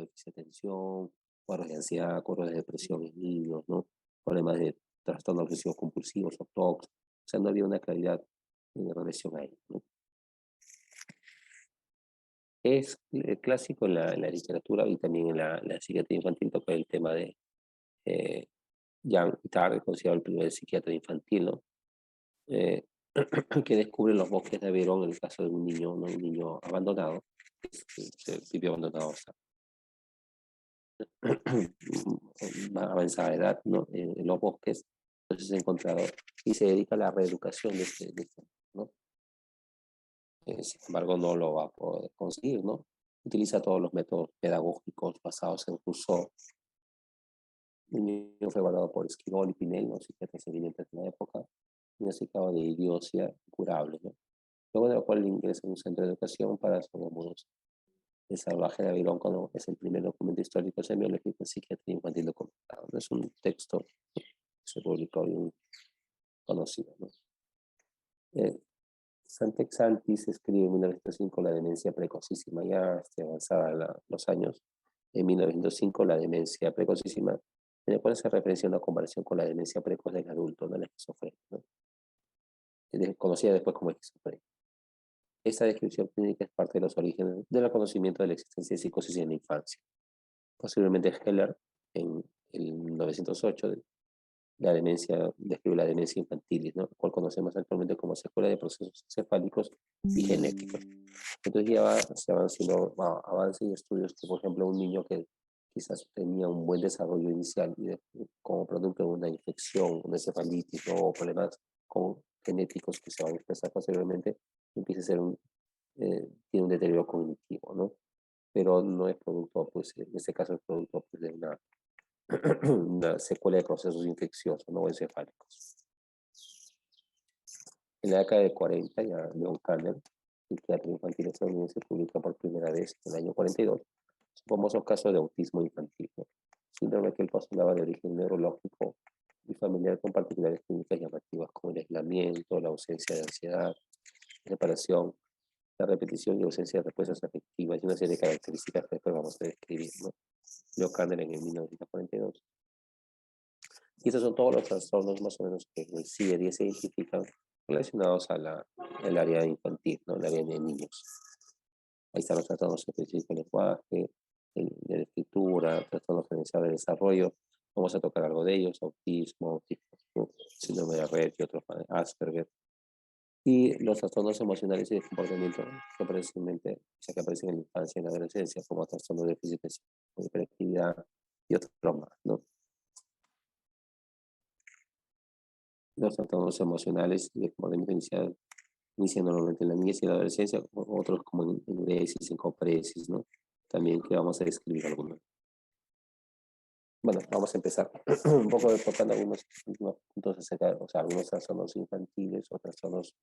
déficit de atención, cuadros de ansiedad, cuadros de depresión en niños, ¿no? Problemas de trastornos obsesivos compulsivos o TOC. O sea, no había una claridad en relación a ello, ¿no? Es clásico en la literatura y también en la psiquiatría infantil tocar el tema de eh, Jean Itard, considerado el primer psiquiatra infantil, ¿no? Eh, que descubre los bosques de Aveyron en el caso de un niño, ¿no? Un niño abandonado, que se vivió abandonado hasta una avanzada edad, ¿no? En los bosques, entonces es encontrado y se dedica a la reeducación de este, ¿no? Sin embargo, no lo va a poder conseguir, ¿no? Utiliza todos los métodos pedagógicos basados en Rousseau. El niño fue evaluado por Esquirol y Pinel, los psiquiatras eminentes de la época, diagnosticado de idiocia curable, ¿no? Luego de lo cual ingresa en un centro de educación para sordomudos. El salvaje de Aveyron es el primer documento histórico semiológico en psiquiatría infantil documentado. No es un texto que se publicó bien conocido, ¿no? Santexantis escribe en 1905 La demencia precocísima, ya avanzada los años. En 1905 La demencia precocísima, en el cual se referencia a una comparación con la demencia precoz del adulto, no la esquizofrenia, ¿no? Conocida después como esquizofrenia. Esta descripción clínica es parte de los orígenes del conocimiento de la existencia de psicosis en la infancia. Posiblemente Heller, en el 1908, describe la demencia infantil, ¿no? La cual conocemos actualmente como secuela de procesos encefálicos y genéticos. Entonces ya se van haciendo avances y estudios que, por ejemplo, un niño que quizás tenía un buen desarrollo inicial y como producto de una infección, una encefalitis, ¿no? O problemas genéticos que se van a expresar posteriormente, empieza a ser tiene un deterioro cognitivo, ¿no? Pero no es producto, pues en este caso es producto pues, de una secuela de procesos infecciosos, no encefálicos. En la década de 40, ya Leon Kanner, psiquiatra infantil estadounidense, publica por primera vez en el año 42 su famoso caso de autismo infantil, ¿no? Síndrome que él postulaba de origen neurológico y familiar con particulares clínicas llamativas como el aislamiento, la ausencia de ansiedad, separación, la repetición y ausencia de respuestas afectivas y una serie de características que después vamos a describir, ¿no? Leo Kanner en el 1942. Y esos son todos los trastornos más o menos que en el CIE-10 se identifican relacionados al área infantil, ¿no? El área de niños. Ahí están los trastornos específicos del lenguaje, de la escritura, trastornos generalizados del desarrollo. Vamos a tocar algo de ellos: autismo, síndrome de Rett y otros, Asperger. Y los trastornos emocionales y de comportamiento que aparecen en la infancia y en la adolescencia, como trastornos de déficit de hiperactividad y otros más, ¿no? Los trastornos emocionales y de comportamiento inician normalmente en la niñez y la adolescencia, otros como en enuresis, en copresis, ¿no? También que vamos a describir algunos. Bueno, vamos a empezar un poco tocando algunos puntos acerca, o sea, algunos trastornos infantiles o trastornos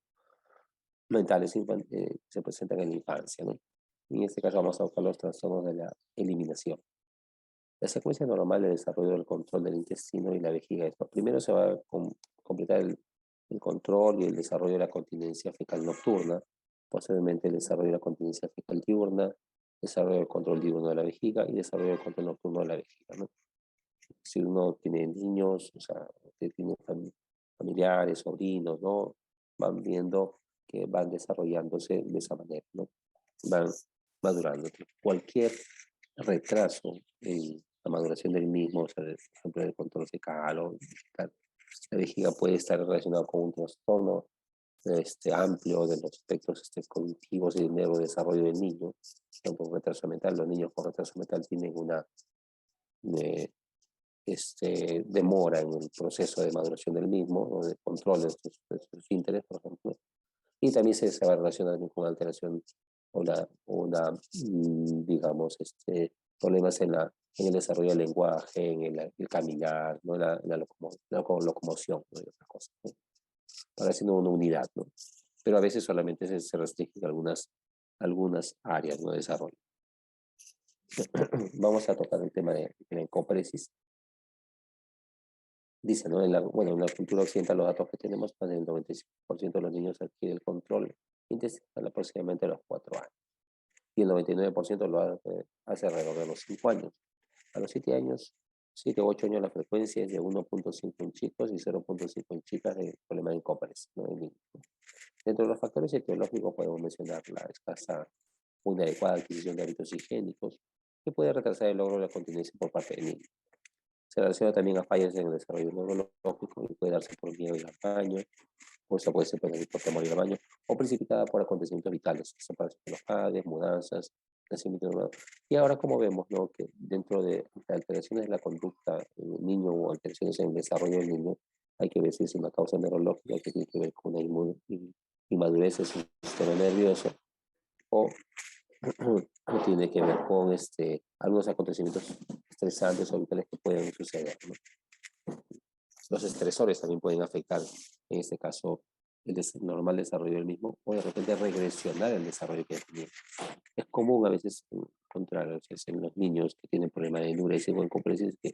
mentales que se presentan en la infancia, ¿no? Y en este caso vamos a tocar los trastornos de la eliminación. La secuencia normal de desarrollo del control del intestino y la vejiga es, ¿no? Primero se va a completar el control y el desarrollo de la continencia fecal nocturna, posteriormente el desarrollo de la continencia fecal diurna, desarrollo del control diurno de la vejiga y desarrollo del control nocturno de la vejiga, ¿no? Si uno tiene niños, o sea, que tiene familiares, sobrinos, ¿no? Van viendo que van desarrollándose de esa manera, ¿no? Van madurando. Cualquier retraso en la maduración del mismo, o sea, por ejemplo, el control fecal o tal, la vejiga puede estar relacionado con un trastorno amplio de los aspectos cognitivos y del neurodesarrollo del niño. Con retraso mental, los niños con retraso mental tienen una eh, demora en el proceso de maduración del mismo, o de control de sus ínteres, por ejemplo. Y también se va a relacionar con alteración o digamos, problemas en el desarrollo del lenguaje, en el caminar, ¿no? La locomoción, ¿no? Y otras cosas, ¿no? Para haciendo una unidad, ¿no? Pero a veces solamente se restringen algunas áreas, ¿no? De desarrollo. Vamos a tocar el tema de la encopresis. Dice, ¿no? Bueno, en la cultura occidental los datos que tenemos, más del 95% de los niños adquieren el control intestinal aproximadamente a los 4 años. y el 99% lo hace alrededor de los 5 años. A los 7 años, 7 o 8 años, la frecuencia es de 1.5 en chicos y 0.5 en chicas de problema de cópares, ¿no? En niños, ¿no? Dentro de los factores etiológicos podemos mencionar la escasa o inadecuada adquisición de hábitos higiénicos, que puede retrasar el logro de la continencia por parte del niño. Se relaciona también a fallas en el desarrollo neurológico y puede darse por miedo al baño, o esa puede ser por temor al baño, o precipitada por acontecimientos vitales, separación de los padres, mudanzas, nacimiento de nuevo. Y ahora como vemos, ¿no? Que dentro de alteraciones de la conducta en el niño o alteraciones en el desarrollo del niño, hay que ver si es una causa neurológica que tiene que ver con una inmadurez del sistema nervioso o tiene que ver con algunos acontecimientos estresantes o vitales que pueden suceder, ¿no? Los estresores también pueden afectar, en este caso, el normal desarrollo del mismo o de repente regresionar el desarrollo que tenía. Es común a veces encontrar a veces, en los niños que tienen problemas de enuresis o encopresis que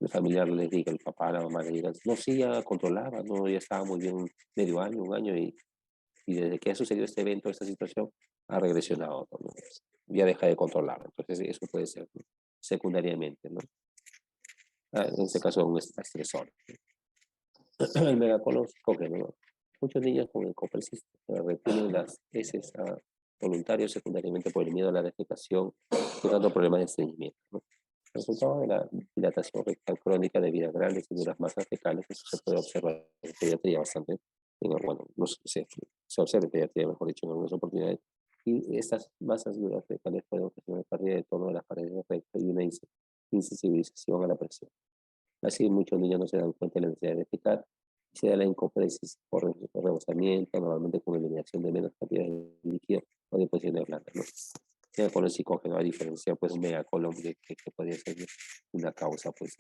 el familiar les diga, el papá, la mamá les diga, no, sí, ya controlaba, no, ya estaba muy bien medio año, un año, y desde que ha sucedido este evento, esta situación, ha regresionado, ¿no? Ya deja de controlar. Entonces, eso puede ser, ¿no? Secundariamente, ¿no? En este caso, un estresor. El megacolon ¿no? Muchos niños con encopresis retienen las heces voluntarios secundariamente por el miedo a la defecación, dando problemas de estreñimiento, ¿no? El resultado de la dilatación rectal crónica debido a grandes y duras masas fecales, eso se puede observar en pediatría bastante, bueno, no sé, se observa en pediatría, mejor dicho, en algunas oportunidades, y estas masas duras fecales pueden ocasionar pérdida de tono de las paredes rectas y una insensibilización a la presión. Así muchos niños no se dan cuenta de la necesidad de defecar y se da la encopresis por rebosamiento, normalmente con eliminación de menos cantidad de líquido o de posiciones blandas, ¿no? Megacolon psicógeno, a diferencia, pues, un megacolon que podría ser una causa, pues,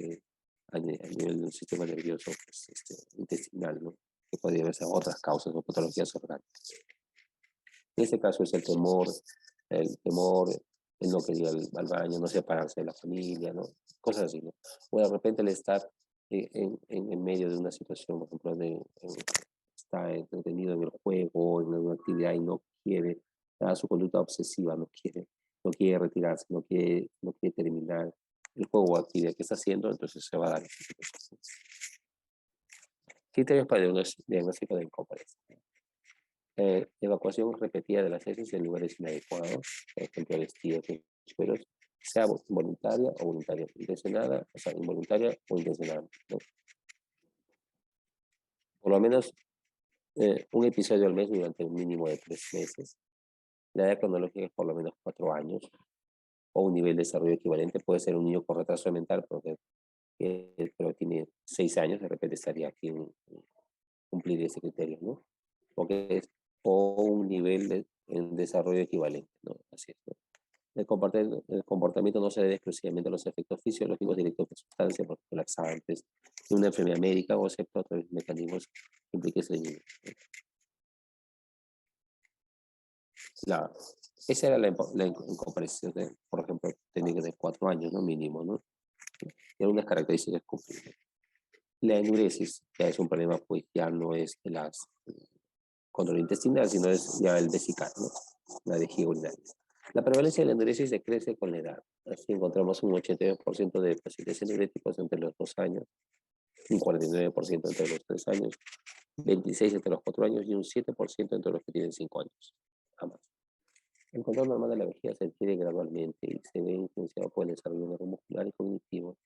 a nivel del sistema nervioso, pues, intestinal, ¿no? Que podría ser otras causas o patologías orgánicas. En este caso es el temor, el no querer ir al baño, no separarse de la familia, ¿no? Cosas así, ¿no? O de repente el estar en medio de una situación, por ejemplo, está entretenido en el juego, en alguna actividad y no quiere, su conducta obsesiva, no quiere retirarse, no quiere terminar el juego o actividad que está haciendo, entonces se va a dar esta situación. Criterios para el diagnóstico de incómodos. Evacuación repetida de las heces en lugares inadecuados, por ejemplo, vestidos en suelos, sea voluntaria o voluntaria, intencionada, o sea, involuntaria o intencionada, ¿no? Por lo menos un episodio al mes durante un mínimo de 3 meses. La edad cronológica es por lo menos 4 años, o un nivel de desarrollo equivalente. Puede ser un niño con retraso mental, pero tiene 6 años, de repente estaría aquí en cumplir ese criterio, ¿no? Porque o un nivel en desarrollo equivalente, ¿no? Así es, ¿no? El comportamiento no se debe exclusivamente a los efectos fisiológicos directos de sustancias, por ejemplo, laxantes, de una enfermedad médica o excepto otros mecanismos que impliquen estreñimiento. La, esa era la incomprensión, por ejemplo, técnica de 4 años, ¿no? Mínimo, ¿no? Y algunas características cumplidas. La enuresis ya es un problema, pues ya no es de las control intestinal, sino es ya el vesical, ¿no? La vejiga urinaria. La prevalencia de la enuresis decrece con la edad. Así encontramos un 82% de pacientes enuréticos entre los 2 años, un 49% entre los 3 años, 26% entre los 4 años y un 7% entre los que tienen 5 años. Ambas. El control normal de la vejiga se adquiere gradualmente y se ve influenciado por el desarrollo neuromuscular y cognitivo,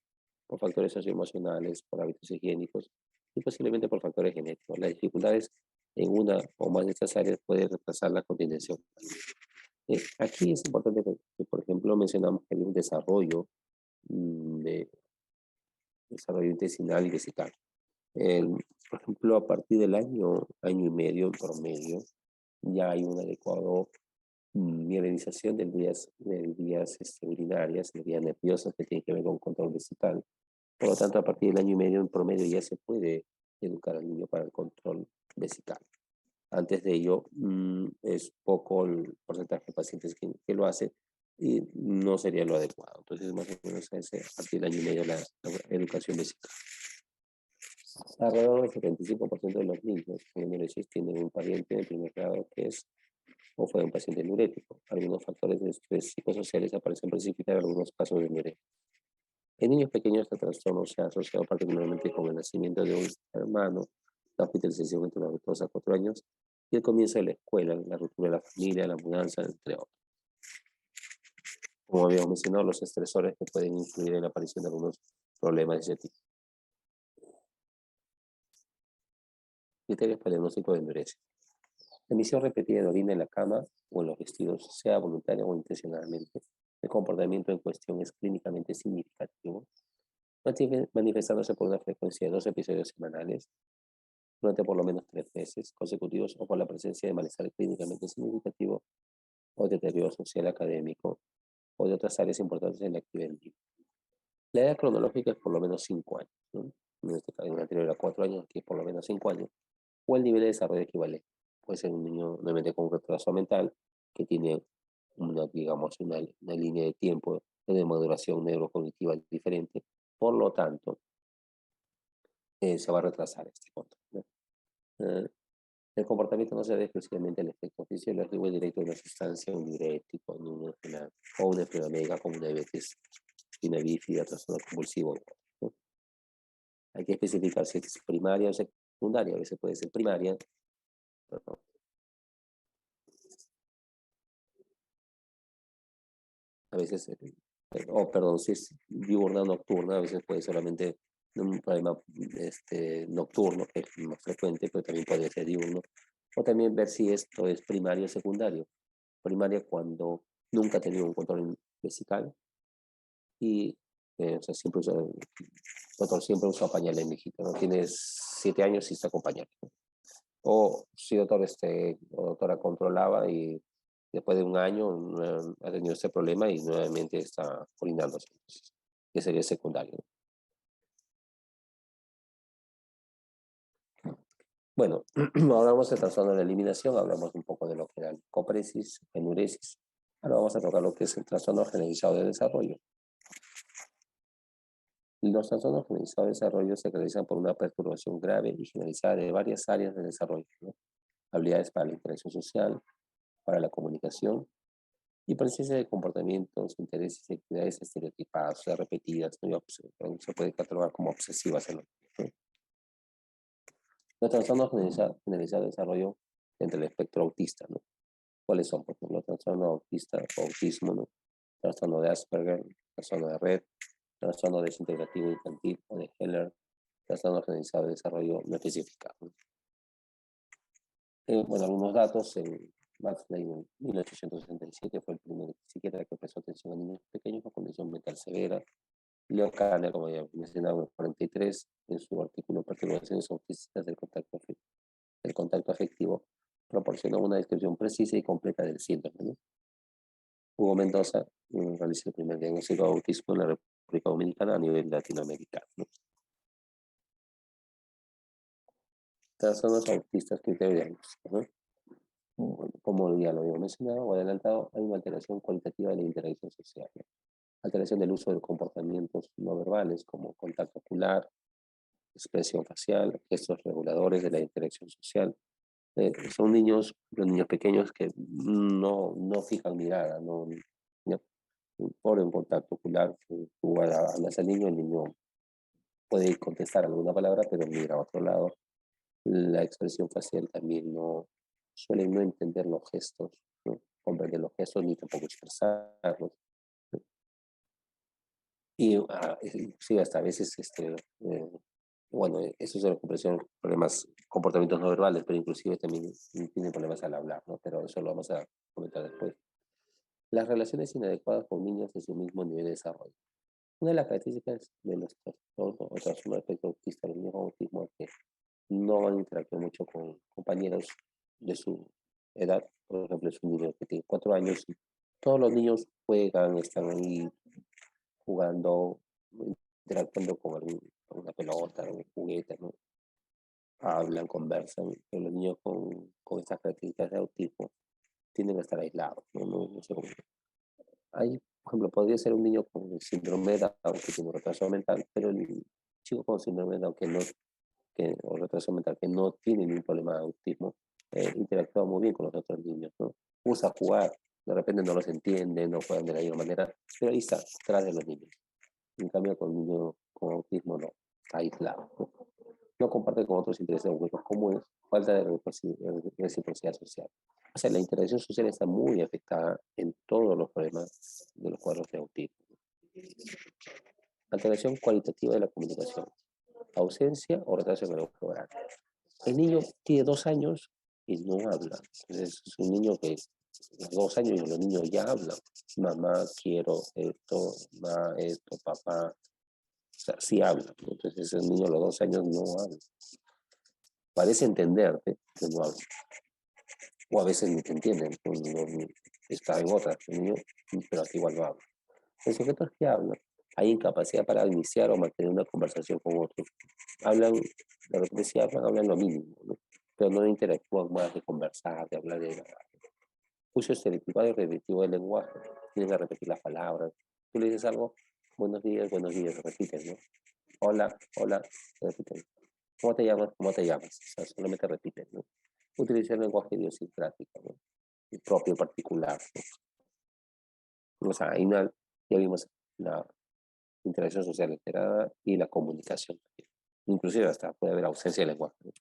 por factores socioemocionales, por hábitos higiénicos y posiblemente por factores genéticos. Las dificultades en una o más de estas áreas pueden retrasar la continencia. Aquí es importante que, por ejemplo, mencionamos que hay un de desarrollo intestinal y vesical. Por ejemplo, a partir del año y medio en promedio, ya hay un adecuado mineralización de vías urinarias, de vías nerviosas que tienen que ver con control vesical. Por lo tanto, a partir del año y medio en promedio ya se puede educar al niño para el control vesical. Antes de ello, es poco el porcentaje de pacientes que lo hace y no sería lo adecuado. Entonces, más o menos a partir del año y medio la educación vesical. Alrededor del 75% de los niños con enuresis tienen un pariente de primer grado que es o fue un paciente diurético. Algunos factores de estrés psicosociales aparecen precipitar algunos casos de diuresis. En niños pequeños, este trastorno se ha asociado particularmente con el nacimiento de un hermano, la hospitalización entre los 2 a 4 años y el comienzo de la escuela, la ruptura de la familia, la mudanza, entre otros. Como habíamos mencionado, los estresores que pueden influir en la aparición de algunos problemas de ese tipo. Criterios para el diagnóstico de enuresis. La emisión repetida de orina en la cama o en los vestidos, sea voluntaria o intencionalmente. El comportamiento en cuestión es clínicamente significativo, manifestándose por una frecuencia de 2 episodios semanales durante por lo menos 3 meses consecutivos o por la presencia de malestar clínicamente significativo o deterioro social académico o de otras áreas importantes en la actividad del niño. La edad cronológica es por lo menos 5 años, ¿no? En este caso, en el anterior era 4 años, aquí es por lo menos 5 años, o el nivel de desarrollo equivalente. Puede ser un niño nuevamente con un retraso mental que tiene digamos, una línea de tiempo de maduración neurocognitiva diferente, por lo tanto, se va a retrasar este control, ¿no? Eh, el comportamiento no se debe exclusivamente al efecto fisiológico y directo de una sustancia, un diurético, o una enfermedad médica como una diabetes, una bífida, trastorno compulsivo, ¿no? Hay que especificar si es primaria o secundaria. A veces puede ser primaria, pero a veces, perdón, si es diurna o nocturna, a veces puede solamente un problema nocturno, que es más frecuente, pero también puede ser diurno. O también ver si esto es primario o secundario. Primaria cuando nunca ha tenido un control vesical y o sea, el doctor siempre usa pañal en mi hijito, ¿no? Tienes 7 años y está con pañal, ¿no? O si doctor, o doctora controlaba y después de un año ha tenido este problema y nuevamente está orinándose. Entonces, que sería secundario, ¿no? Bueno, ahora vamos a trastorno de la eliminación, hablamos un poco de lo que era el copresis, enuresis. Ahora vamos a tocar lo que es el trastorno generalizado de desarrollo. Los trastornos generalizados de desarrollo se caracterizan por una perturbación grave y generalizada de varias áreas de desarrollo, ¿no? Habilidades para la interacción social, para la comunicación y presencia de comportamientos, intereses y actividades estereotipadas, o sea, repetidas, ¿no? Se puede catalogar como obsesivas, ¿no? Los trastornos generalizados de desarrollo entre el espectro autista, ¿no? ¿Cuáles son? Por ejemplo, trastorno autista o autismo, ¿no? Trastorno de Asperger, trastorno de Rett, trastorno desintegrativo infantil o de Heller, trastorno generalizado de desarrollo no especificado, ¿no? Bueno, algunos datos. Matley en 1867 fue el primer psiquiatra que prestó atención a niños pequeños con condición mental severa. Leo Kanner, como ya mencionaba, en el 43, en su artículo Perturbaciones autísticas del contacto afectivo, proporcionó una descripción precisa y completa del síndrome, ¿no? Hugo Mendoza realizó el primer diagnóstico de autismo en la República Dominicana a nivel latinoamericano, ¿no? Trastornos autistas criterios, ¿no? Bueno, como ya lo había mencionado o adelantado, hay una alteración cualitativa de la interacción social, ¿no? Alteración del uso de comportamientos no verbales como contacto ocular, expresión facial, gestos reguladores de la interacción social. Son los niños pequeños que no fijan mirada, no por un contacto ocular. Tú hablas al niño, el niño puede contestar alguna palabra, pero mira a otro lado. La expresión facial también suelen no entender los gestos, no comprender los gestos ni tampoco expresarlos. Y sí, hasta a veces, bueno, eso es la comprensión, problemas, comportamientos no verbales, pero inclusive también tienen problemas al hablar, ¿no? Pero eso lo vamos a comentar después. Las relaciones inadecuadas con niños de su mismo nivel de desarrollo. Una de las características de los trastornos o trastorno de espectro autista, los niños con autismo, es que no van a interactuar mucho con compañeros de su edad. Por ejemplo, es un niño que tiene 4 años y todos los niños juegan, están ahí jugando, interactuando con una pelota, un juguete, ¿no? Hablan, conversan, pero los niños con estas características de autismo tienden a estar aislados, ¿no? No sé cómo. Hay, por ejemplo, podría ser un niño con síndrome de Down que tiene un retraso mental, pero el chico con síndrome de Down o retraso mental que no tiene ningún problema de autismo, interactúa muy bien con los otros niños, ¿no? gusta jugar, de repente no los entienden, no juegan de la misma manera, pero ahí está, detrás de los niños. En cambio, con un niño con autismo no, está aislado. No comparte con otros intereses huecos comunes, falta de reciprocidad social. O sea, la interacción social está muy afectada en todos los problemas de los cuadros de autismo. Alteración cualitativa de la comunicación. Ausencia o retraso en el oral. El niño tiene 2 años y no habla. Entonces, es un niño que a los 2 años los niños ya hablan. Mamá, quiero esto, ma, esto, papá. O sea, sí habla. Entonces, el niño a los 2 años no habla. Parece entenderte, pero no habla. O a veces ni te entienden, está en otra, el niño, pero aquí igual no habla. El sujeto es que habla. Hay incapacidad para iniciar o mantener una conversación con otros. Hablan, de repente si hablan, hablan lo mínimo, ¿no? Pero no interactúan más de conversar, de hablar de nada. Uso estereotipado y repetitivo del lenguaje. Tienen que repetir las palabras. Tú le dices algo, buenos días, repiten, ¿no? Hola, hola, repiten. ¿Cómo te llamas? ¿Cómo te llamas? O sea, solamente repiten, ¿no? Utiliza el lenguaje idiosincrático, ¿no? El propio particular, ¿no? O sea, ya vimos la interacción social alterada y la comunicación también. Inclusive hasta puede haber ausencia de lenguaje, ¿no?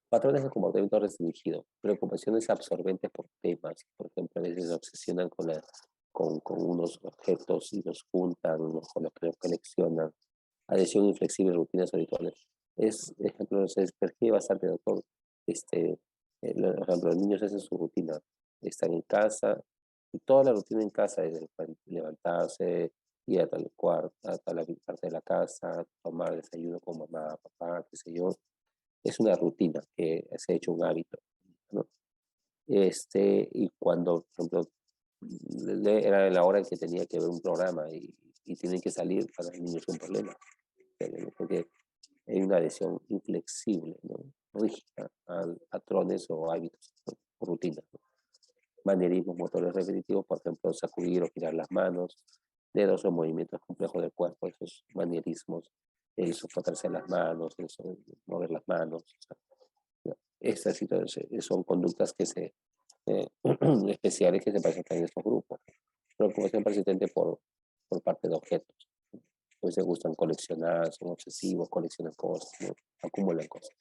Patrones de comportamiento restringido, preocupaciones absorbentes por temas, por ejemplo, a veces se obsesionan con unos objetos y los juntan, con los que los coleccionan, adhesión inflexible, rutinas habituales. Ejemplo, se percibe bastante, doctor. Por ejemplo, los niños hacen su rutina, están en casa, y toda la rutina en casa es levantarse, ir a tal cuarto, a tal parte de la casa, tomar desayuno con mamá, papá, qué sé yo. Es una rutina que se ha hecho un hábito, ¿no? Y cuando, por ejemplo, era la hora en que tenía que ver un programa y tienen que salir, para el niño es un problema, porque hay una adhesión inflexible, ¿no? Rígida a patrones o hábitos, ¿no? O rutinas, ¿no? Manierismos motores repetitivos, por ejemplo, sacudir o girar las manos, dedos o movimientos complejos del cuerpo, esos manierismos, el sofocarse las manos, el mover las manos. O sea, ¿no? Estas situaciones son conductas eh, especiales que se presentan en estos grupos. Preocupación persistente por parte de objetos. Pues les gustan coleccionar, son obsesivos, coleccionan cosas, ¿no? Acumulan cosas.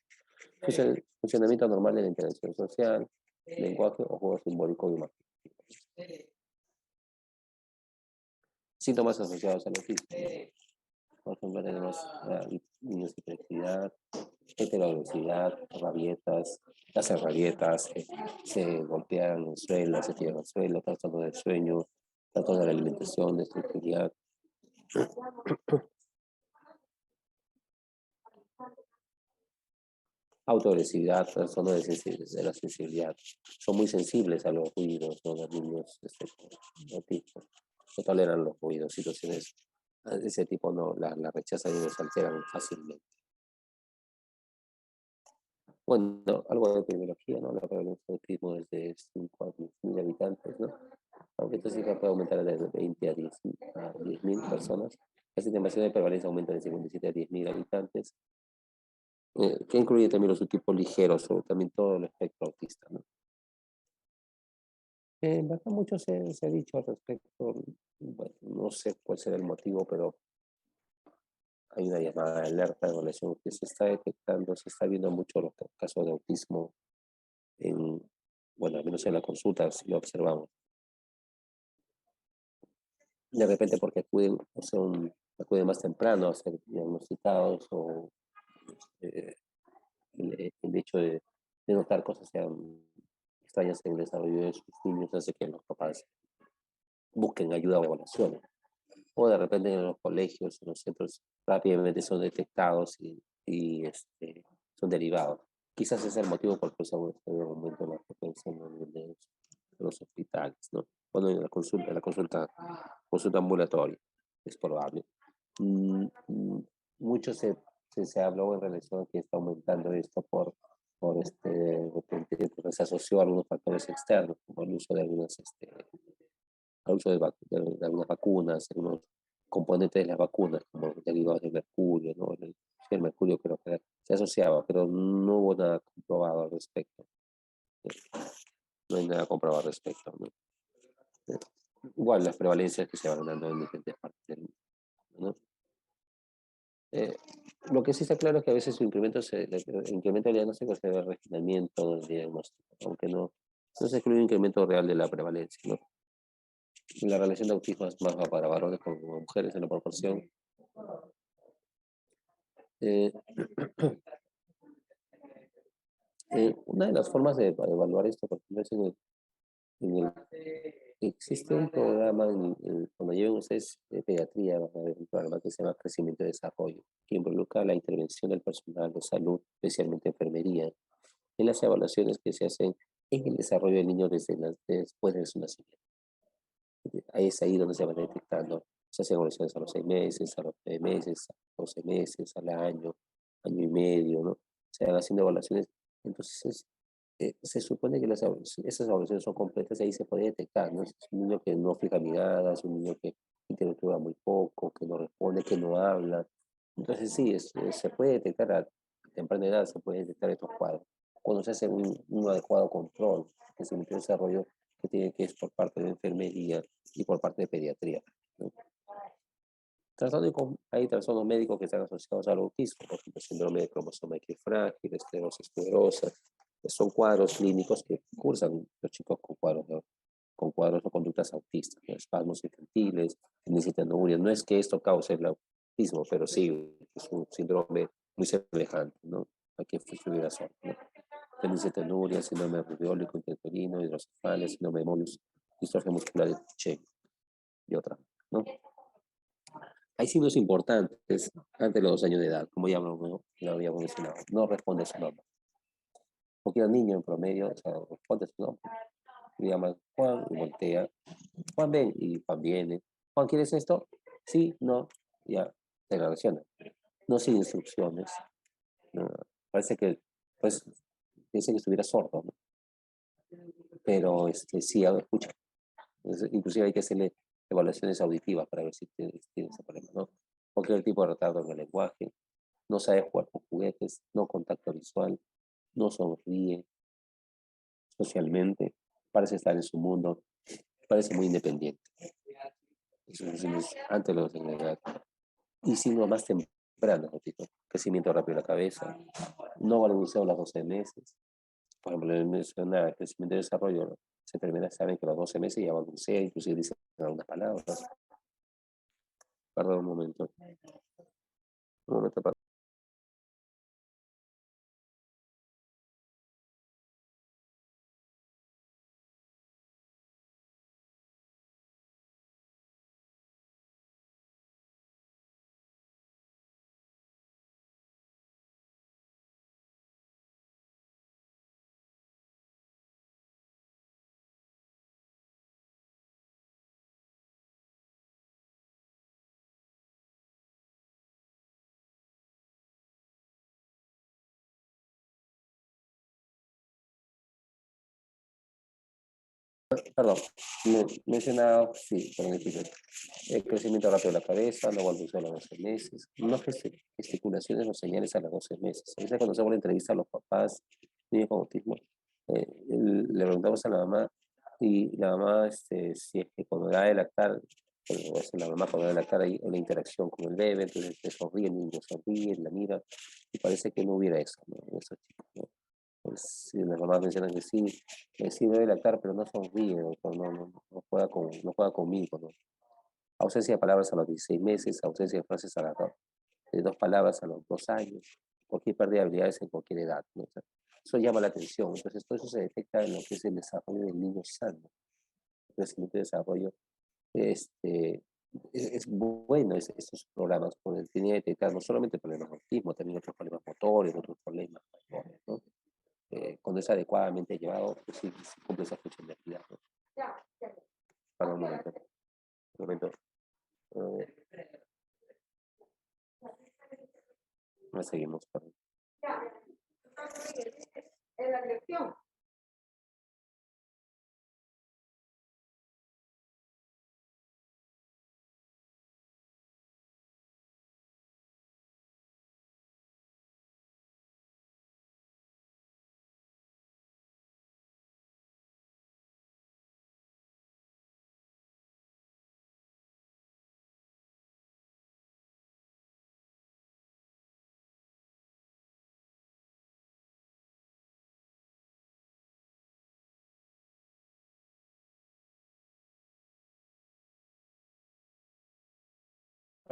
Funcionamiento normal de la interacción social, lenguaje o juego simbólico y imagen. Síntomas asociados al autismo. Por ejemplo, tenemos niños de hiperactividad, heterovelocidad, rabietas, hacen rabietas, se golpean en el suelo, se tiran al suelo, trastorno del sueño, trastorno de la alimentación, de sensibilidad. Autoagresividad, trastorno de la sensibilidad. Son muy sensibles a los ruidos, ¿no? Los niños con autismo no toleran los ruidos, situaciones de ese tipo no la rechazan y los alteran fácilmente. Bueno, algo de epidemiología, ¿no? La prevalencia de autismo desde 5 a 10.000 habitantes, ¿no? Aunque esta cifra puede aumentar desde 20 a 10.000 personas. La estimación de prevalencia aumenta de 57 a 10.000 habitantes, que incluye también los subtipos ligeros o también todo el espectro autista, ¿no? En verdad mucho se ha dicho al respecto, bueno, no sé cuál será el motivo, pero hay una llamada de alerta en relación que se está detectando, se está viendo mucho los casos de autismo en, bueno, al menos en la consulta, si lo observamos. De repente porque acuden más temprano a ser diagnosticados o eh, el hecho de notar cosas sean extrañas en el desarrollo de sus niños hace que los papás busquen ayuda o evaluaciones. O de repente en los colegios, en los centros, rápidamente son detectados y son derivados. Quizás es el motivo por el que se ha aumento en la frecuencia de los hospitales, ¿no? Bueno, en la consulta ambulatoria, es probable. Mm, mm, Mucho se habló en relación a que está aumentando esto de repente, porque se asoció a algunos factores externos, como el uso de al uso de algunas vacunas, algunos componentes de las vacunas, como derivados del mercurio, ¿no? Sí, el mercurio creo que se asociaba, pero no hubo nada comprobado al respecto. No hay nada comprobado al respecto, ¿no? Eh, Igual las prevalencias que se van dando en diferentes partes del mundo, ¿no? Eh, lo que sí está claro es que a veces el incremento de diagnóstico se debe al refinamiento del diagnóstico, aunque no se excluye un incremento real de la prevalencia, ¿no? La relación de autismo es más para varones con mujeres en la proporción. Eh, una de las formas de evaluar esto, por ejemplo, es existe un programa, cuando lleven ustedes pediatría, van a ver un programa que se llama Crecimiento y Desarrollo, que involucra la intervención del personal de salud, especialmente enfermería, en las evaluaciones que se hacen en el desarrollo del niño después de su nacimiento. Ahí es ahí donde se van detectando, se hacen evaluaciones a los 6 meses, a los 9 meses, a los 12 meses, al año y medio, ¿no? Se van haciendo evaluaciones. Entonces, se supone que esas evaluaciones son completas y ahí se puede detectar, ¿no? Si es un niño que no fija miradas, un niño que interactúa muy poco, que no responde, que no habla. Entonces, sí, se puede detectar a temprana edad, se puede detectar estos cuadros. Cuando se hace un adecuado control, que se mete el desarrollo que es por parte de enfermería y por parte de pediatría, ¿no? Hay trastornos médicos que están asociados al autismo, por ejemplo, síndrome de cromosoma X frágil, esclerosis tuberosa, que son cuadros clínicos que cursan los chicos con cuadros, ¿no? Con cuadros o conductas autistas, ¿no? Espasmos infantiles, cinuria. No es que esto cause el autismo, pero sí es un síndrome muy semejante, ¿no? A que estuviera sordo, ¿no? Fenilcetonuria, síndrome rubeólico intrauterino, hidrocefalia, síndrome de Moebius, distrofia muscular de Duchenne y otra, ¿no? Hay signos importantes antes de los 2 años de edad, como ya lo habíamos mencionado. No responde a su nombre. Cualquier niño en promedio, o sea, responde a su nombre. Le llaman Juan y voltea. Juan, ven, y Juan viene. Juan, ¿quieres esto? Sí, no, ya, se relaciona. No sigue instrucciones. No, parece que, pues, dice que estuviera sordo, ¿no? Pero sí, escucha. Inclusive hay que hacerle evaluaciones auditivas para ver si tiene ese problema, ¿no? Cualquier tipo de retardo en el lenguaje, no sabe jugar con juguetes, no contacto visual, no sonríe socialmente, parece estar en su mundo, parece muy independiente. Eso es antes de los de la edad. Y signos más tempranos, repito, crecimiento rápido de la cabeza, no balbuceo a los 12 meses. Por ejemplo, en menciona crecimiento y desarrollo, ¿no? Las enfermeras saben que a los 12 meses ya balbucea, inclusive dicen algunas palabras. Perdón un momento, perdón, mencionaba, sí, perdón, el crecimiento rápido de la cabeza, no balbuceo a los 12 meses, no gesticulaciones o señales a los 12 meses. A veces cuando hacemos la entrevista a los papás, niños con autismo, le preguntamos a la mamá y la mamá, si es que cuando da de lactar, la mamá cuando da de lactar hay una interacción con el bebé, entonces le sonríe, el niño sonríe, la mira, y parece que no hubiera eso, ¿no? En esos chicos, ¿no? Pues sí, las mamás mencionan que sí, sí debe lactar, pero no sonríe, doctor, no juega conmigo, ¿no? Ausencia de palabras a los 16 meses, ausencia de frases de 2 palabras a los 2 años, cualquier pérdida de habilidades en cualquier edad, ¿no? O sea, eso llama la atención. Entonces, todo eso se detecta en lo que es el desarrollo del niño sano, el crecimiento y desarrollo. Este, es bueno estos programas, porque tienen que detectar no solamente problemas de autismo, también otros problemas motores, otros problemas mayores, ¿no? Cuando es adecuadamente llevado, pues sí, sí cumple esa funcionalidad, ¿no? Para un momento, un momento. No seguimos. Perdón. En la dirección.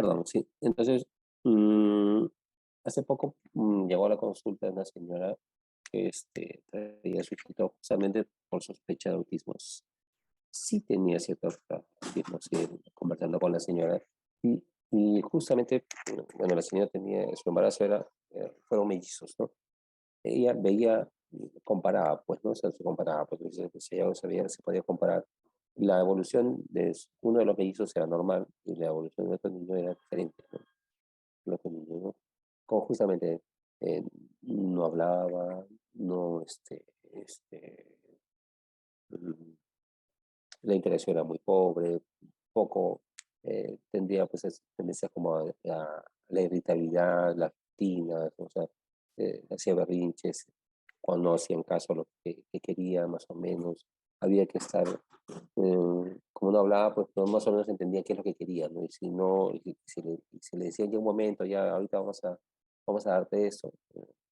perdón, sí. Entonces, hace poco llegó a la consulta una señora que traía a su hijito justamente por sospecha de autismo. Sí tenía cierto autismo, sí, conversando con la señora. Y, y justamente, bueno, la señora tenía, su embarazo fueron mellizos, ¿no? Ella veía, comparaba, pues, ¿no? O sea, se comparaba, pues, ella sabía, se podía comparar. La evolución de uno de los mellizos era normal y la evolución del otro niño era diferente, ¿no? El otro niño, ¿no? Como justamente eh, no hablaba, no, mm, la interacción era muy pobre, poco, tendría pues tendencia como a la irritabilidad, las rutinas, o sea, hacía berrinches, cuando no hacían caso a lo que quería, más o menos. Había que estar, como no hablaba, pues no, más o menos entendía qué es lo que quería, ¿no? Y si no, y si le decían en un momento, ya ahorita vamos a darte eso,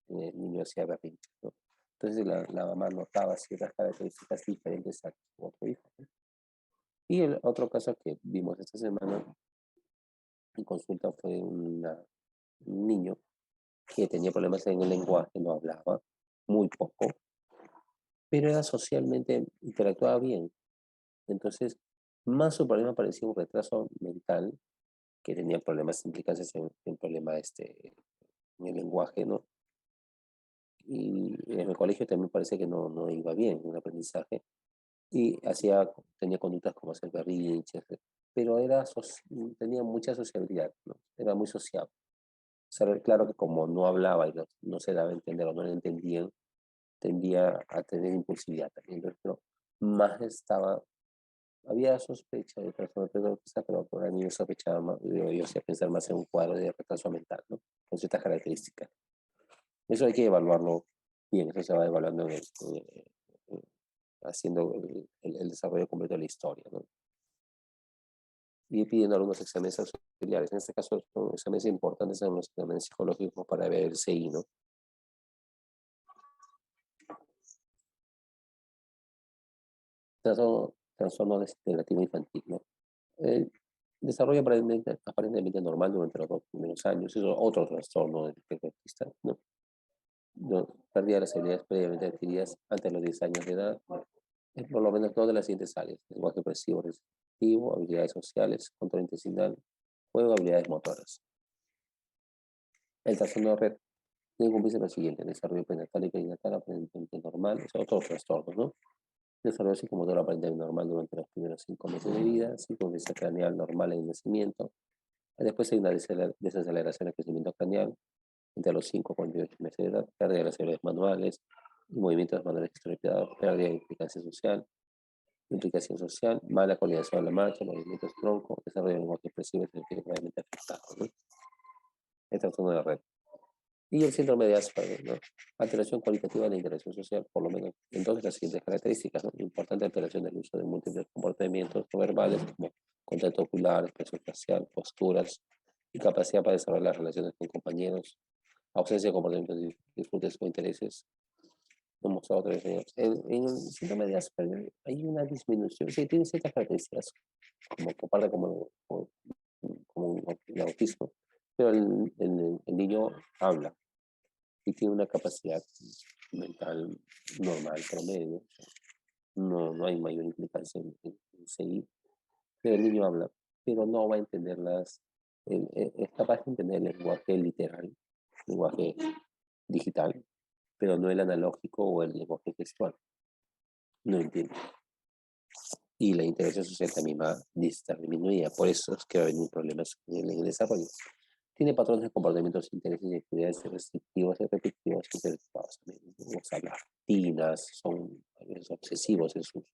el niño hacía berrinches, ¿no? Entonces la mamá notaba ciertas características diferentes a su otro hijo, ¿no? Y el otro caso que vimos esta semana en consulta fue un niño que tenía problemas en el lenguaje, no hablaba muy poco, pero era socialmente, interactuaba bien. Entonces, más su problema parecía un retraso mental, que tenía problemas, implicancias en problema en el lenguaje, ¿no? Y en el colegio también parece que no iba bien en el aprendizaje. Y tenía conductas como hacer berrinches, pero tenía mucha sociabilidad, ¿no? Era muy sociable. O sea, claro que como no hablaba y no se daba a entender o no le entendían, tendía a tener impulsividad también, ¿no? Pero más había sospecha de trastorno, pero quizás, pero por ahí yo sospechaba más, yo hacía pensar más en un cuadro de retraso mental, ¿no? Con ciertas características. Eso hay que evaluarlo bien, eso se va evaluando haciendo el desarrollo completo de la historia, ¿no? Y pidiendo algunos exámenes auxiliares. En este caso, son exámenes importantes, son los exámenes psicológicos para ver el CI, ¿no? Trastorno degenerativo infantil, ¿no? El desarrollo aparentemente normal durante los 2 primeros años. Es otro trastorno del espectro autista, ¿no? Pérdida de las habilidades previamente adquiridas antes de los 10 años de edad. Por lo menos todas las siguientes áreas: lenguaje expresivo, receptivo, habilidades sociales, control intestinal, juego, habilidades motoras. El trastorno de red debe cumplirse lo siguiente: desarrollo prenatal y perinatal aparentemente normal, o sea, otros trastornos, ¿no? Desarrollo psicomotor aparentemente normal durante los primeros 5 meses de vida, circunferencia craneal normal en el nacimiento. Después hay una desaceleración del crecimiento craneal entre los 5 y 48 meses de edad, pérdida de las habilidades manuales, movimientos manuales estropeados, pérdida de implicación social, mala coordinación de la marcha, movimientos tronco, desarrollo de lenguaje expresivo y gravemente afectado, ¿no? El trastorno de red. Y el síndrome de Asperger, ¿no? Alteración cualitativa de la interacción social, por lo menos en todas las siguientes características, ¿no? Importante alteración del uso de múltiples comportamientos no verbales como contacto ocular, expresión facial, posturas y capacidad para desarrollar las relaciones con compañeros, ausencia de comportamientos disfrutes o intereses, no mostrado otros diseños. En el síndrome de Asperger hay una disminución, sí, tiene ciertas características, como comparte como el autismo, pero el niño habla y tiene una capacidad mental normal, promedio. No hay mayor implicancia en seguir. Pero el niño habla, pero no va a entender es capaz de entender el lenguaje literal, lenguaje digital, pero no el analógico o el lenguaje textual. No entiende. Y la interacción social también va a estar disminuida. Por eso es que va a venir problemas en el desarrollo. Tiene patrones de comportamientos, intereses y actividades restrictivos y repetitivos interpretados también. O sea, las rutinas son a veces obsesivos en sus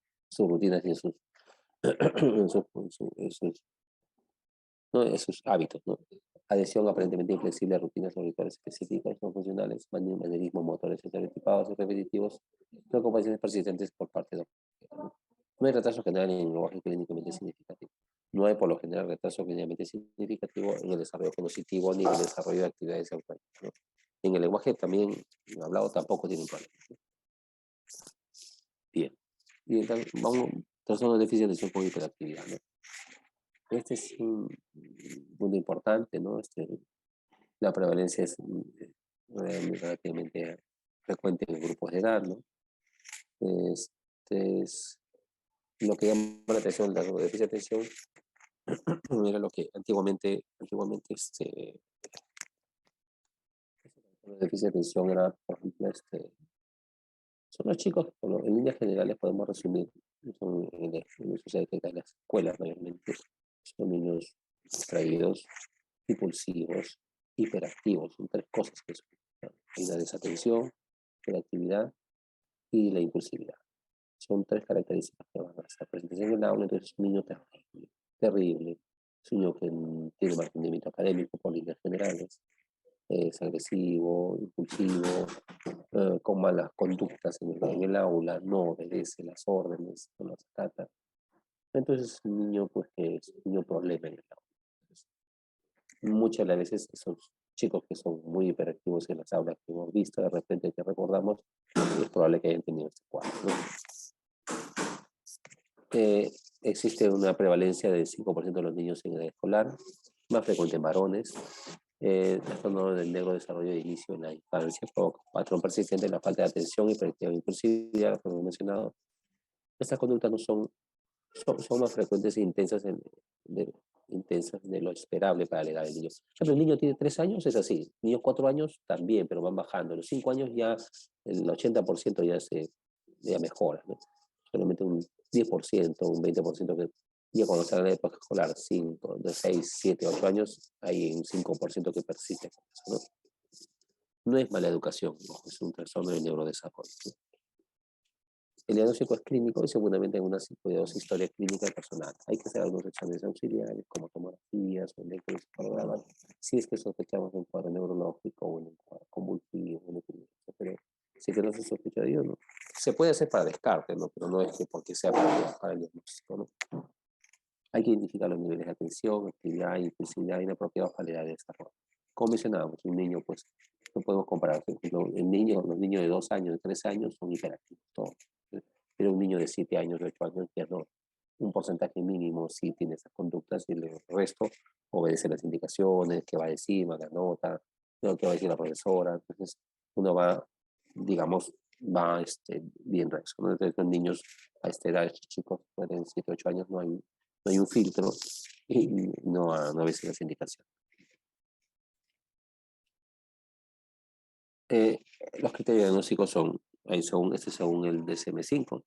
rutinas y en sus hábitos, ¿no? Adhesión aparentemente inflexible a rutinas o rituales específicos no funcionales, manierismos motores estereotipados y repetitivos, preocupaciones persistentes por parte de los, ¿no? No hay retraso general en el lenguaje clínicamente significativo. No hay por lo general retraso clínicamente significativo en el desarrollo cognitivo ni en el desarrollo de actividades autónomas, ¿no? En el lenguaje también hablado tampoco tienen problemas, ¿no? Bien. Y entonces, vamos, trastorno de déficit de atención con hiperactividad, ¿no? Este es un punto importante, ¿no? La prevalencia es relativamente frecuente en grupos de edad, ¿no? Es lo que llama la atención, la déficit de atención, era lo que antiguamente el déficit de atención era, por ejemplo, son los chicos, bueno, en líneas generales podemos resumir, son en el sucede que en las escuelas mayormente, son niños distraídos, impulsivos, hiperactivos, son tres cosas que son. Hay la desatención, hiperactividad y la impulsividad. Son tres características que van a estar presentes en el aula, entonces es un niño terrible, terrible, es un niño que tiene mal rendimiento académico por líneas generales, es agresivo, impulsivo, con malas conductas en el aula, no obedece las órdenes, no las acata. Entonces es un niño pues, que es un niño problema en el aula. Entonces, muchas de las veces esos chicos que son muy hiperactivos en las aulas que hemos visto, de repente que recordamos, es probable que hayan tenido este cuadro, ¿no? Existe una prevalencia del 5% de los niños en edad escolar, más frecuente en varones. Trastorno del neurodesarrollo de inicio en la infancia, provoca un patrón persistente en la falta de atención, hiperactividad e impulsividad, como he mencionado. Estas conductas no son más frecuentes e intensas de lo esperable para la edad del niño. Por ejemplo, el niño tiene 3 años, es así. Niños 4 años también, pero van bajando. A los 5 años ya el 80% ya mejora, ¿no? Solamente un 10%, un 20% que ya cuando sale la época escolar, 5, de 6, 7, 8 años, hay un 5% que persiste con eso, ¿no? No es mala educación, ¿no? Es un trastorno del neurodesarrollo, ¿no? El diagnóstico es clínico y seguramente en una cuidadosa historia clínica personal. Hay que hacer algunos exámenes auxiliares como tomografías o electroencefalogramas si es que sospechamos un cuadro neurológico o un cuadro convulsivo, un epilepsia, pero si es que no se sospecha de ello, no. Se puede hacer para descarte, ¿no? Pero no es que porque sea para el diagnóstico, ¿no? Hay que identificar los niveles de atención, actividad, impulsividad inapropiados para la edad de desarrollo. Como mencionábamos, un niño, pues, no podemos comparar. Por ejemplo, los niños de 2 años, de 3 años son hiperactivos, todos. Pero un niño de 7 años, de 8 años, ya no. Un porcentaje mínimo sí tiene esas conductas y el resto obedece las indicaciones, qué va a decir, va a dar nota, qué va a decir la profesora. Entonces, uno va, digamos, va viendo eso, ¿no? Entonces, los niños a esta edad, estos chicos, pueden 7, 8 años, no hay un filtro y no obedece las indicaciones. Eh, los criterios diagnósticos según el DSM-5.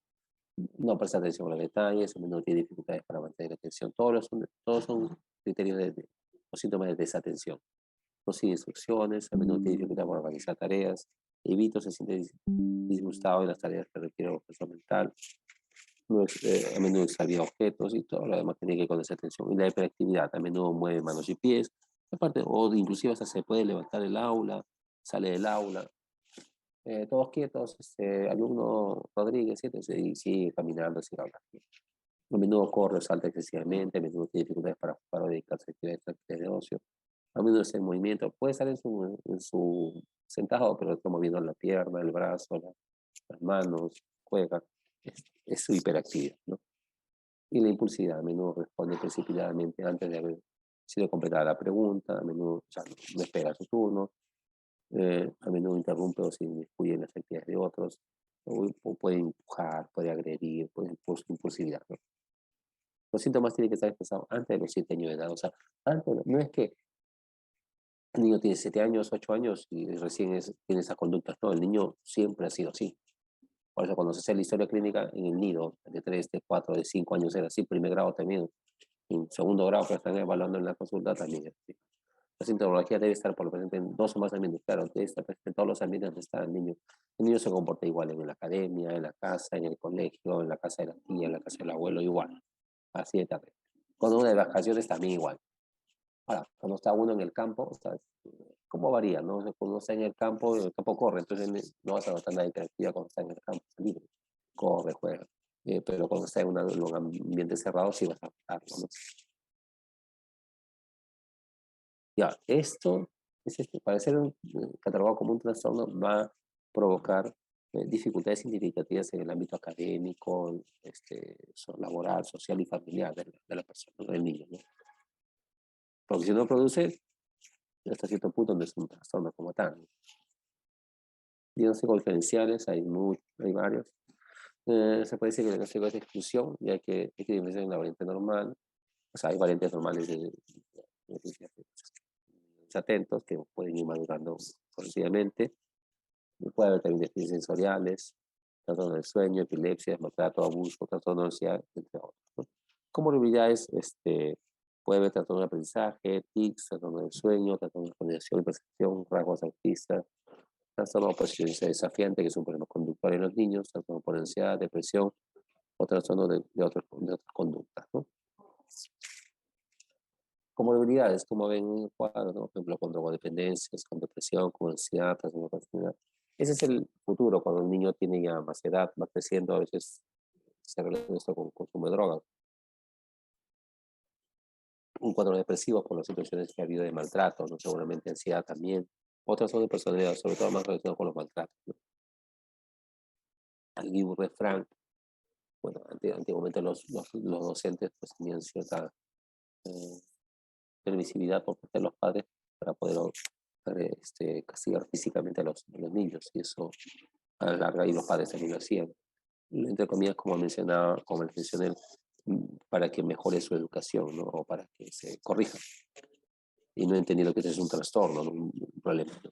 No presta atención a los detalles, a menudo tiene dificultades para mantener la atención. Todos son criterios o síntomas de desatención. No sigue instrucciones, a menudo tiene dificultad para organizar tareas, evita o se siente disgustado en las tareas que requieren objeción mental, no a menudo extravía objetos y todo lo demás tiene que ir con esa atención. Y la hiperactividad, a menudo mueve manos y pies, aparte, o inclusive hasta se puede levantar el aula, sale del aula, todos quietos, alumno Rodríguez, y sigue caminando, sigue hablando. A menudo corre o salta excesivamente, a menudo tiene dificultades para dedicarse a actividades de ocio, a menudo está en movimiento, puede estar en su sentado, pero está moviendo la pierna, el brazo, las manos, juega, es su hiperactividad, ¿no? Y la impulsividad, a menudo responde precipitadamente antes de haber sido completada la pregunta, a menudo no espera su turno, a menudo interrumpe o se inmiscuye en las actividades de otros, o puede empujar, puede agredir, puede impulsividad, ¿no? Los síntomas tienen que estar expresados antes de los 7 años de edad. O sea, antes, no es que el niño tiene 7 años, 8 años y recién tiene esas conductas. No, el niño siempre ha sido así. Por eso cuando se hace la historia clínica en el nido, de 3, de 4, de 5 años era así, primer grado también, en segundo grado que están evaluando en la consulta también es así. La sintomatología debe estar por lo presente en 2 o más ambientes, claro, debe estar presente en todos los ambientes donde está el niño. El niño se comporta igual en la academia, en la casa, en el colegio, en la casa de la tía, en la casa del abuelo, igual. Así de tarde. Cuando uno de vacaciones también igual. Ahora, cuando está uno en el campo, o sea, ¿cómo varía? ¿No? O sea, cuando uno está en el campo corre, entonces no vas a notar nada de interactividad cuando está en el campo libre. Corre, juega. Pero cuando está en un ambiente cerrado, sí vas a notarlo, ¿no? Ya, esto, para ser catalogado como un trastorno, va a provocar dificultades significativas en el ámbito académico, laboral, social y familiar de la persona, del niño, ¿no? Porque si no produce, hasta cierto punto no es un trastorno como tal, ¿no? Diagnósticos diferenciales, hay varios. Se puede decir que el diagnóstico es de exclusión, ya que hay que diferenciar en la variante normal. O sea, hay variantes normales de atentos que pueden ir madurando progresivamente. Y puede haber también deficiencias sensoriales, trastorno del sueño, epilepsia, maltrato, abuso, trastorno de ansiedad, entre otros, ¿no? Comorbilidades, puede haber trastorno de aprendizaje, tics, trastorno del sueño, trastorno de coordinación y percepción, rasgos autistas, trastorno por conciencia desafiante, que es un problema conductual en los niños, trastorno por ansiedad, depresión o trastorno de otras conductas, ¿no? Comorbilidades, como ven en el cuadro, ¿no? Por ejemplo, con drogodependencias, con depresión, con ansiedad, trastorno de personalidad. Ese es el futuro, cuando el niño tiene ya más edad, va creciendo, a veces se relaciona esto con consumo de drogas. Un cuadro depresivo con las situaciones que ha habido de maltrato, ¿no? Seguramente ansiedad también. Otras son de personalidad, sobre todo más relacionadas con los maltratos, ¿no? Hay un refrán, bueno, antiguamente los docentes pues tenían cierta eh, permisividad por parte de los padres para poder castigar físicamente a los niños, y eso a la larga y los padres también lo hacían, entre comillas, como mencioné, para que mejore su educación, ¿no? O para que se corrija, y no entendiendo que ese es un trastorno, ¿no? Un problema, ¿no?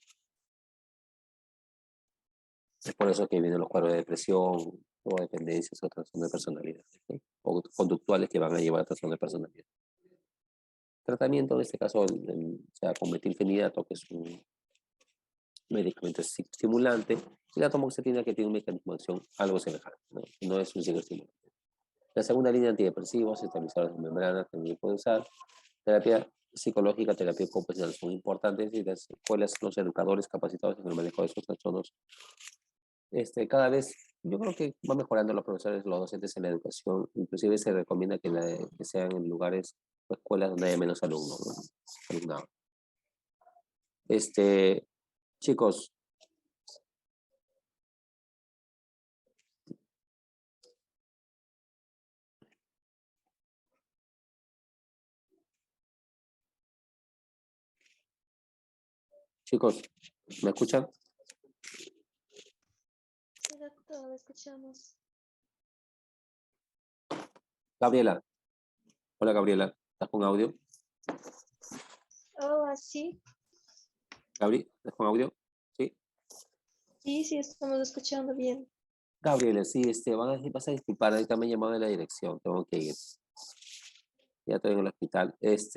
Es por eso que vienen los cuadros de depresión o dependencias o trastorno de personalidad, ¿no? O conductuales que van a llevar a trastorno de personalidad. Tratamiento, en este caso, o sea, con metilfenidato, que es un medicamento estimulante, y la tomoxetina, que tiene un mecanismo de acción algo semejante, ¿no? No es un psicoestimulante. La segunda línea, antidepresivos, estabilizadores de membrana, también puede usar. Terapia psicológica, terapia ocupacional son importantes, y las escuelas, los educadores capacitados en el manejo de estos trastornos, cada vez, yo creo que va mejorando los profesores, los docentes en la educación. Inclusive se recomienda que sean en lugares o escuelas donde haya menos alumnos, ¿no? Alumnado. Chicos, chicos, ¿me escuchan? Sí, doctor, escuchamos. Gabriela, hola Gabriela, ¿estás con audio? Oh, así. Gabriel, ¿estás con audio? Sí. Sí, estamos escuchando bien. Gabriela, sí, vas a disculpar, ahorita me han llamado de la dirección, tengo que ir. Ya estoy en el hospital.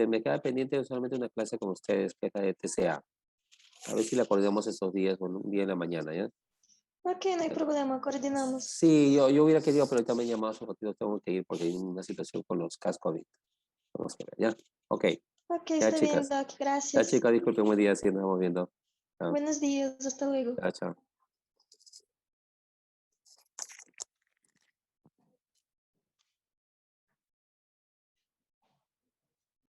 Me queda pendiente solamente una clase con ustedes, que es la de TCA. A ver si la coordinamos esos días, bueno, un día en la mañana, ¿ya? Ok, no hay problema, coordinamos. Sí, yo hubiera querido, pero ahorita me han llamado hace un ratito, tengo que ir porque hay una situación con los cascos ahorita. Vamos a ver, ¿ya? Ok, Ok, ya está bien, chicas. Doc, Ya gracias. chicas, disculpen, buen día, si nos vamos viendo. Chao, Buenos días, hasta luego. chao, chao.